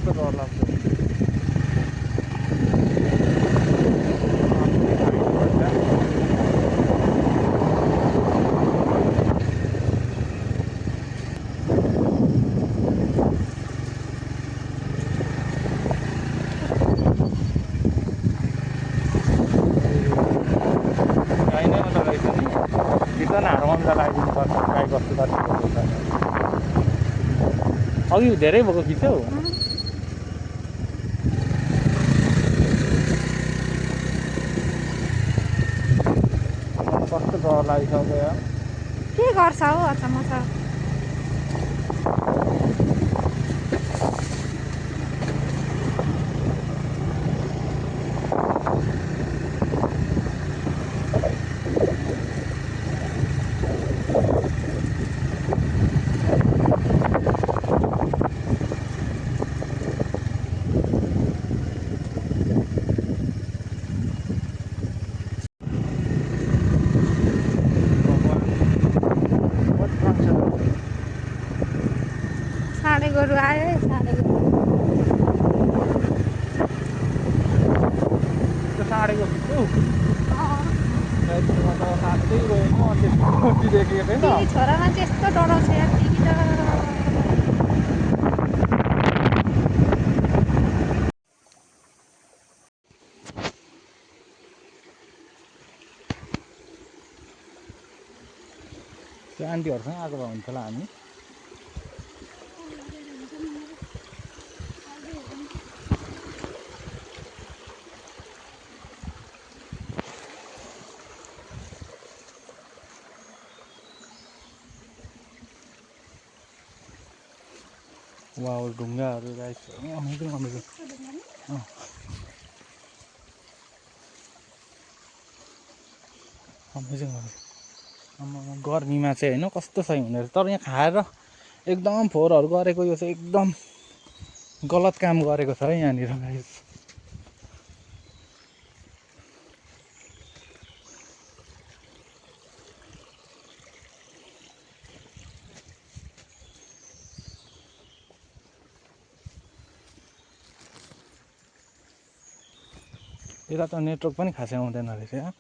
कस्तो डर लाग्छ। गाई बस्तु अघि धेरै भएको खिच्यौ। कस्तो डर लागिसक्यो यार। के गर्छ हौ अचम्म छ। साढे गोरु आयो है, साढे गोरु। साढेको खिच्यौ साँच्चै गएको त्यस्तो देखेको थिएन। छोरामा चाहिँ यस्तो डराउँछ यार टिभी त। त्यो आन्टीहरूसँग आएको भए हुन्थ्यो होला हामी। वाउ ढुङ्गाहरू गाइस अमेजिङ अमेजिङ। अमेजिङ गर्मीमा चाहिँ होइन कस्तो सही हुने रहेछ। तर यहाँ खाएर एकदम फोहोरहरू गरेको यो चाहिँ एकदम गलत काम गरेको छ है यहाँनिर गाइस। यता त नेटवर्क पनि खासै आउँदैन रहेछ यहाँ।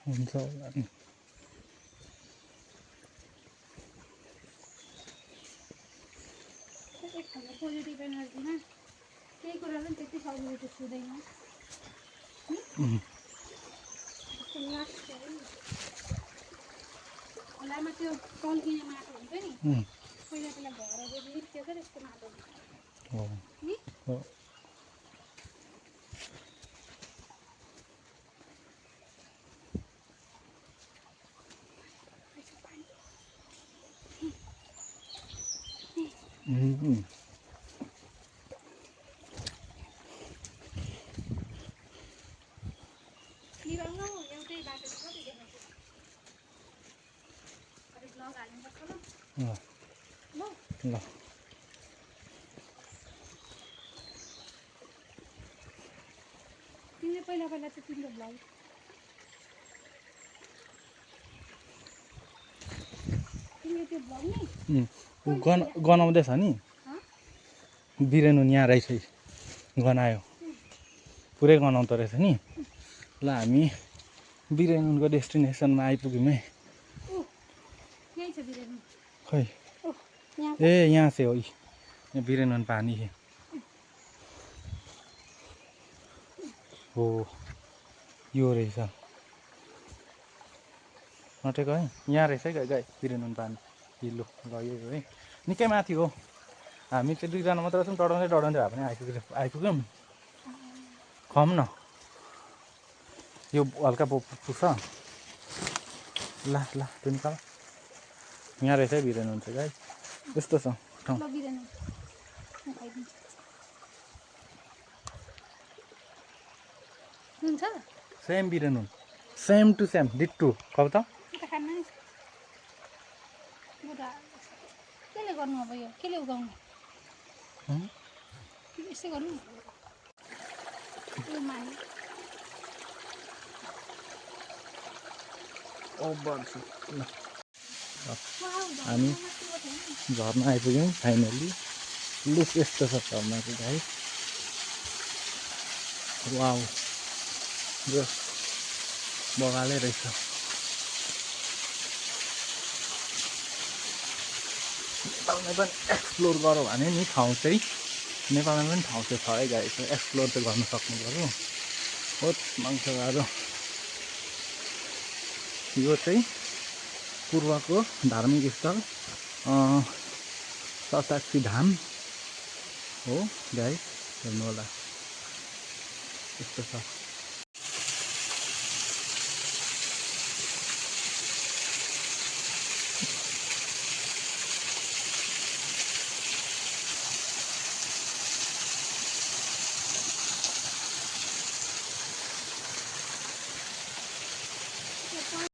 हुन्छ होला नि। पोजिटिभ एनर्जीमा केही कुराले पनि त्यति सजिलो चाहिँ छुँदैन। खोलामा त्यो टल्किने माटो हुन्छ नि, पहिला पहिला घरहरू लिप्थ्यो क्या त्यस्तो माटो नि। एउटै बाटो कति देखाउँछु ब्लग हाल्नुपर्छ ल। ल तिमीले पहिला पहिला चाहिँ तिम्रो ब्लग तिमीले त्यो ब्लग नि गनाउँदैछ नि। बिरेनुन यहाँ रहेछ गनायो पुरै गनाउँदो रहेछ नि। ल हामी बिरेनुनको डेस्टिनेसनमा आइपुग्यौँ है। खै ए यहाँ चाहिँ हो यहाँ बिरेनुन पानी हो यो रहेछ नटेको है। यहाँ रहेछ है गाई बिरेनुन पानी हिलो गयो है निकै माथि हो। हामी चाहिँ दुईजना मात्र छौँ डढाउँदै डढाउँदै भए पनि आइपुग्यौँ। खम न यो हल्का पुग्छ। ल ल त्यो निकाल। यहाँ रहेछ है बिरेनुन चाहिँ गाई यस्तो छ ठाउँ। सेम बिरेनुन सेम टु सेम डिट्टु खाऊ त। केले गर्नु अब यो केले उगाउनु यसै गर्नु हामी झर्ना आइपुग्यौँ फाइनली। लुक यस्तो छ झर्नाको गाइस। वाउ बगालै रहेछ। नेपालमै पनि एक्सप्लोर गरौँ भने नि ठाउँ चाहिँ नेपालमा पनि ठाउँ चाहिँ छ है गाइस। एक्सप्लोर चाहिँ गर्नु सक्नु पऱ्यो। बहुत मान्छेहरू यो चाहिँ पूर्वको धार्मिक स्थल सताक्षी धाम हो गाइस। हेर्नु होला यस्तो छ।